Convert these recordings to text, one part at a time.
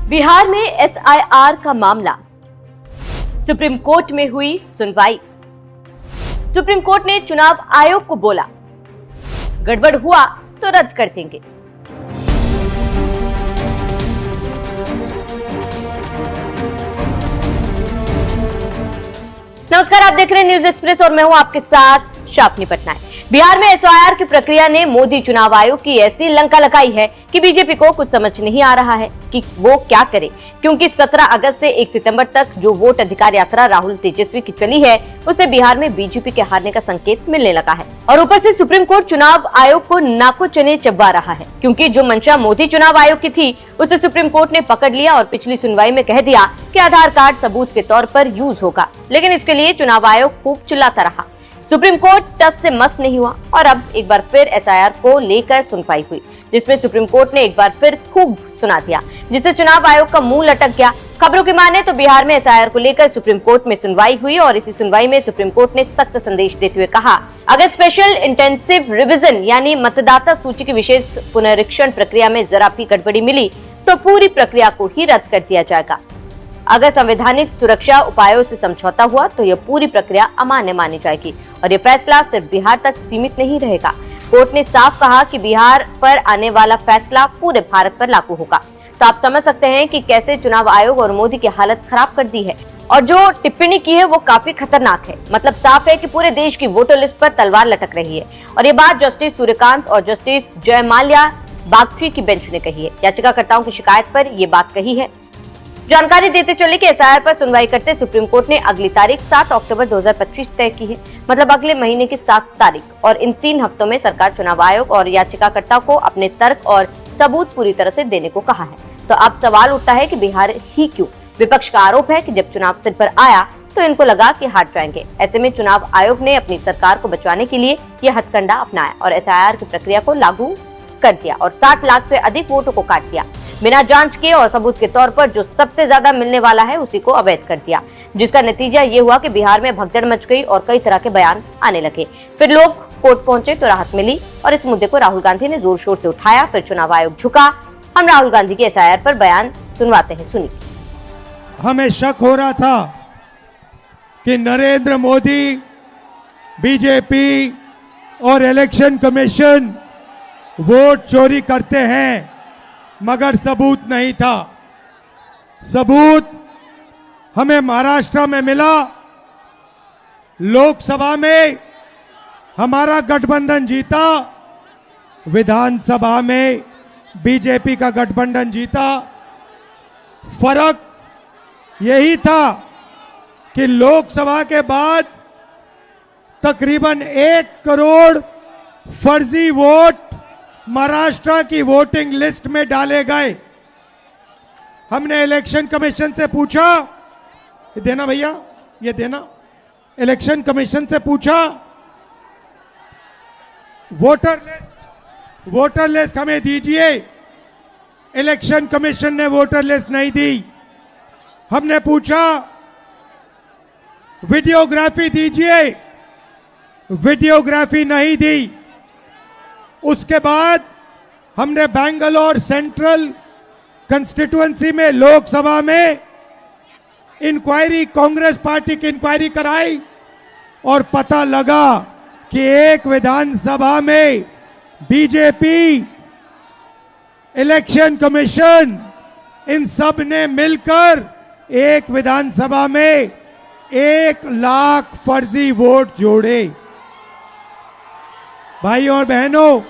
बिहार में एसआईआर का मामला, सुप्रीम कोर्ट में हुई सुनवाई। सुप्रीम कोर्ट ने चुनाव आयोग को बोला, गड़बड़ हुआ तो रद्द कर देंगे। नमस्कार, आप देख रहे हैं न्यूज एक्सप्रेस और मैं हूं आपके साथ शापनी पटनायक। बिहार में एसआईआर की प्रक्रिया ने मोदी चुनाव आयोग की ऐसी लंका लगाई है कि बीजेपी को कुछ समझ नहीं आ रहा है कि वो क्या करे, क्योंकि 17 अगस्त से 1 सितंबर तक जो वोट अधिकार यात्रा राहुल तेजस्वी की चली है, उसे बिहार में बीजेपी के हारने का संकेत मिलने लगा है। और ऊपर से सुप्रीम कोर्ट चुनाव आयोग को नाको चने चबा रहा है, क्योंकि जो मंशा मोदी चुनाव आयोग की थी उसे सुप्रीम कोर्ट ने पकड़ लिया और पिछली सुनवाई में कह दिया कि आधार कार्ड सबूत के तौर पर यूज होगा। लेकिन इसके लिए चुनाव आयोग खूब चिल्लाता रहा। सुप्रीम कोर्ट टस से मस नहीं हुआ और अब एक बार फिर एसआईआर को लेकर सुनवाई हुई, जिसमें सुप्रीम कोर्ट ने एक बार फिर खूब सुना दिया, जिससे चुनाव आयोग का मुंह लटक गया। खबरों की माने तो बिहार में एसआईआर को लेकर सुप्रीम कोर्ट में सुनवाई हुई और इसी सुनवाई में सुप्रीम कोर्ट ने सख्त संदेश देते हुए कहा, अगर स्पेशल इंटेंसिव रिवीजन यानी मतदाता सूची की विशेष पुनरीक्षण प्रक्रिया में जरा भी गड़बड़ी मिली तो पूरी प्रक्रिया को ही रद्द कर दिया जाएगा। अगर संवैधानिक सुरक्षा उपायों से समझौता हुआ तो यह पूरी प्रक्रिया अमान्य मानी जाएगी और यह फैसला सिर्फ बिहार तक सीमित नहीं रहेगा। कोर्ट ने साफ कहा कि बिहार पर आने वाला फैसला पूरे भारत पर लागू होगा। तो आप समझ सकते हैं कि कैसे चुनाव आयोग और मोदी की हालत खराब कर दी है। और जो टिप्पणी की है वो काफी खतरनाक है। मतलब साफ है कि पूरे देश की वोटर लिस्ट पर तलवार लटक रही है। और ये बात जस्टिस सूर्यकांत और जस्टिस जयमाल्या बागची की बेंच ने कही है। याचिकाकर्ताओं की शिकायत पर ये बात कही है। जानकारी देते चले कि एसआईआर पर सुनवाई करते सुप्रीम कोर्ट ने अगली तारीख 7 अक्टूबर 2025 तय की है। मतलब अगले महीने की 7 तारीख। और इन 3 हफ्तों में सरकार चुनाव आयोग और याचिकाकर्ता को अपने तर्क और सबूत पूरी तरह से देने को कहा है। तो अब सवाल उठता है कि बिहार ही क्यों? विपक्ष का आरोप है कि जब चुनाव सिर पर आया तो इनको लगा कि हार जाएंगे। ऐसे में चुनाव आयोग ने अपनी सरकार को बचाने के लिए यह हथकंडा अपनाया और एसआईआर की प्रक्रिया को लागू कर दिया और 60 लाख से अधिक वोटों को काट दिया। बिना जांच के और सबूत के तौर पर जो सबसे ज्यादा मिलने वाला है उसी को अवैध कर दिया, जिसका नतीजा ये हुआ कि बिहार में भगदड़ मच गई और कई तरह के बयान आने लगे। फिर लोग कोर्ट पहुंचे तो राहत मिली और इस मुद्दे को राहुल गांधी ने जोर शोर से उठाया। फिर चुनाव आयोग झुका। हम राहुल गांधी के एसआईआर पर बयान सुनवाते हैं, सुनिए। हमें शक हो रहा था कि नरेंद्र मोदी, बीजेपी और इलेक्शन कमीशन वोट चोरी करते हैं, मगर सबूत नहीं था। सबूत हमें महाराष्ट्र में मिला। लोकसभा में हमारा गठबंधन जीता, विधानसभा में बीजेपी का गठबंधन जीता। फर्क यही था कि लोकसभा के बाद तकरीबन 1 करोड़ फर्जी वोट महाराष्ट्र की वोटिंग लिस्ट में डाले गए। हमने इलेक्शन कमीशन से पूछा, ये देना भैया, ये देना। इलेक्शन कमीशन से पूछा, वोटर लिस्ट हमें दीजिए। इलेक्शन कमीशन ने वोटर लिस्ट नहीं दी। हमने पूछा वीडियोग्राफी दीजिए, वीडियोग्राफी नहीं दी। उसके बाद हमने बेंगलोर सेंट्रल कंस्टिट्यूएंसी में लोकसभा में इंक्वायरी, कांग्रेस पार्टी की इंक्वायरी कराई और पता लगा कि एक विधानसभा में बीजेपी, इलेक्शन कमीशन, इन सब ने मिलकर एक विधानसभा में 1 लाख फर्जी वोट जोड़े। भाई और बहनों,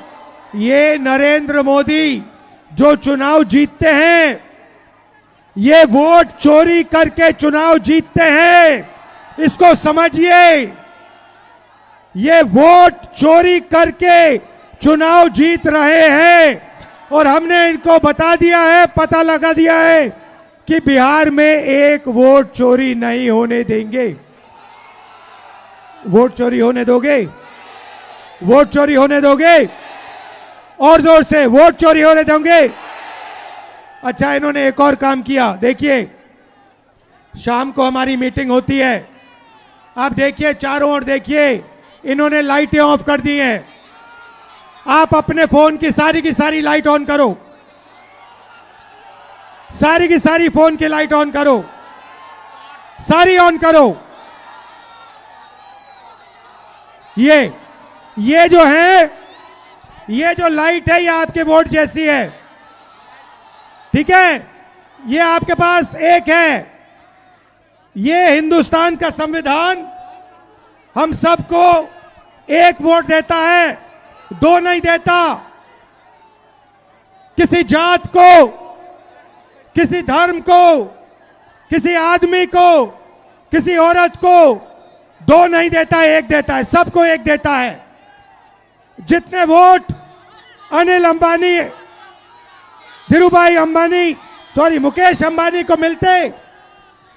ये नरेंद्र मोदी जो चुनाव जीतते हैं, ये वोट चोरी करके चुनाव जीतते हैं। इसको समझिए, ये वोट चोरी करके चुनाव जीत रहे हैं और हमने इनको बता दिया है, पता लगा दिया है कि बिहार में 1 वोट चोरी नहीं होने देंगे। वोट चोरी होने दोगे? वोट चोरी होने दोगे? और जोर से, वोट चोरी होने दोगे? अच्छा, इन्होंने एक और काम किया। देखिए, शाम को हमारी मीटिंग होती है। आप देखिए, चारों ओर देखिए, इन्होंने लाइटें ऑफ कर दी हैं। आप अपने फोन की सारी लाइट ऑन करो। सारी की सारी फोन की लाइट ऑन करो, सारी ऑन करो। ये जो है, ये जो लाइट है ये आपके वोट जैसी है, ठीक है। ये आपके पास एक है। ये हिंदुस्तान का संविधान हम सबको एक वोट देता है, दो नहीं देता। किसी जात को, किसी धर्म को, किसी आदमी को, किसी औरत को दो नहीं देता, एक देता है, सबको एक देता है। जितने वोट अनिल अंबानी, धीरूभाई अंबानी, मुकेश अंबानी को मिलते,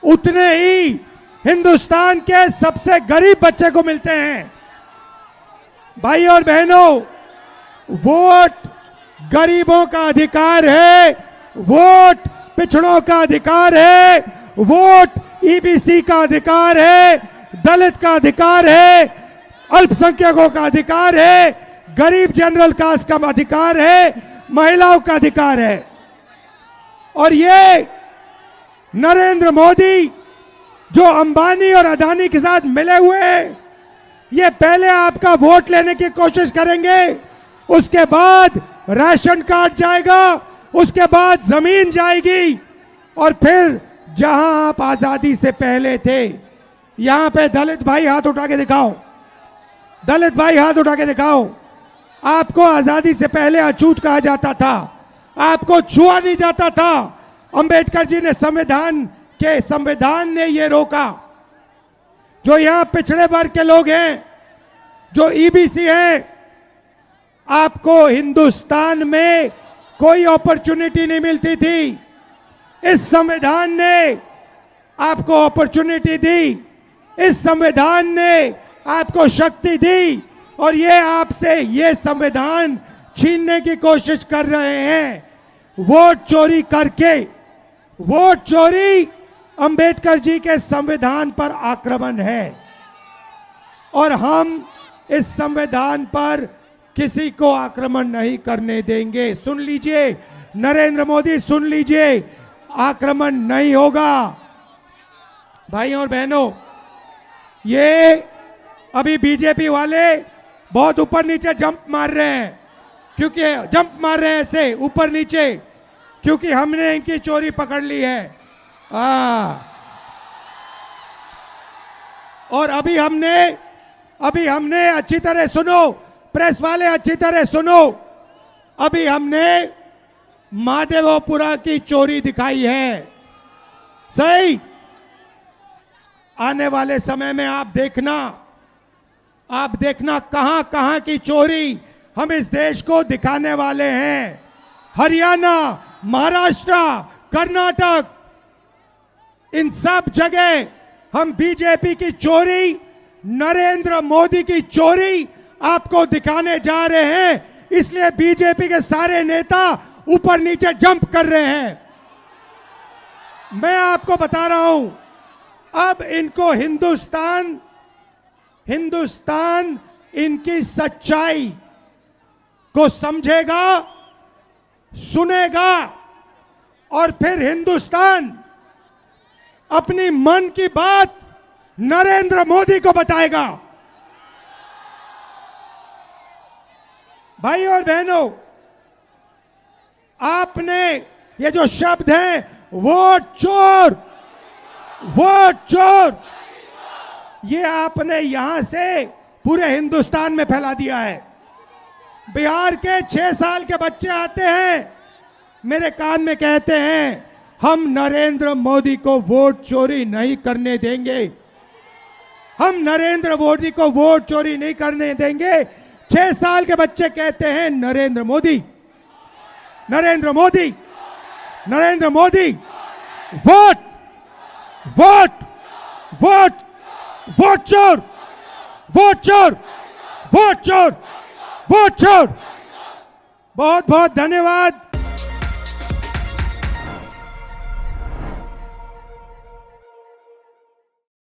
उतने ही हिंदुस्तान के सबसे गरीब बच्चे को मिलते हैं। भाई और बहनों, वोट गरीबों का अधिकार है, वोट पिछड़ों का अधिकार है, वोट ईबीसी का अधिकार है, दलित का अधिकार है, अल्पसंख्यकों का अधिकार है, गरीब जनरल कास्ट का अधिकार है, महिलाओं का अधिकार है। और ये नरेंद्र मोदी जो अंबानी और अदानी के साथ मिले हुए हैं, ये पहले आपका वोट लेने की कोशिश करेंगे, उसके बाद राशन कार्ड जाएगा, उसके बाद जमीन जाएगी, और फिर जहां आप आजादी से पहले थे, यहां पे दलित भाई हाथ उठा के दिखाओ, दलित भाई हाथ उठा के दिखाओ। आपको आजादी से पहले अछूत कहा जाता था, आपको छुआ नहीं जाता था। अंबेडकर जी ने संविधान ने ये रोका। जो यहां पिछड़े वर्ग के लोग हैं, जो ईबीसी हैं, आपको हिंदुस्तान में कोई अपॉर्चुनिटी नहीं मिलती थी। इस संविधान ने आपको अपॉर्चुनिटी दी, इस संविधान ने आपको शक्ति दी, और ये आपसे ये संविधान छीनने की कोशिश कर रहे हैं वोट चोरी करके। वोट चोरी अंबेडकर जी के संविधान पर आक्रमण है, और हम इस संविधान पर किसी को आक्रमण नहीं करने देंगे। सुन लीजिए नरेंद्र मोदी, सुन लीजिए, आक्रमण नहीं होगा। भाइयों और बहनों, ये अभी बीजेपी वाले बहुत ऊपर नीचे जंप मार रहे हैं, क्योंकि जंप मार रहे हैं ऐसे ऊपर नीचे, क्योंकि हमने इनकी चोरी पकड़ ली है। और अभी हमने अच्छी तरह सुनो, प्रेस वाले अच्छी तरह सुनो, अभी हमने महादेवपुरा की चोरी दिखाई है, सही। आने वाले समय में आप देखना कहां कहां की चोरी हम इस देश को दिखाने वाले हैं। हरियाणा, महाराष्ट्र, कर्नाटक, इन सब जगह हम बीजेपी की चोरी, नरेंद्र मोदी की चोरी आपको दिखाने जा रहे हैं। इसलिए बीजेपी के सारे नेता ऊपर नीचे जंप कर रहे हैं। मैं आपको बता रहा हूं, अब इनको हिंदुस्तान इनकी सच्चाई को समझेगा, सुनेगा, और फिर हिंदुस्तान अपनी मन की बात नरेंद्र मोदी को बताएगा। भाई और बहनों, आपने ये जो शब्द हैं, वोट चोर, वोट चोर, ये आपने यहां से पूरे हिंदुस्तान में फैला दिया है। बिहार के 6 साल के बच्चे आते हैं, मेरे कान में कहते हैं, हम नरेंद्र मोदी को वोट चोरी नहीं करने देंगे, हम नरेंद्र मोदी को वोट चोरी नहीं करने देंगे। 6 साल के बच्चे कहते हैं, Narendra Modi, Narendra Modi, Narendra Modi, vote, vote, vote, vote चोर, वोट चोर, वोट चोर, वोट चोर। बहुत बहुत धन्यवाद।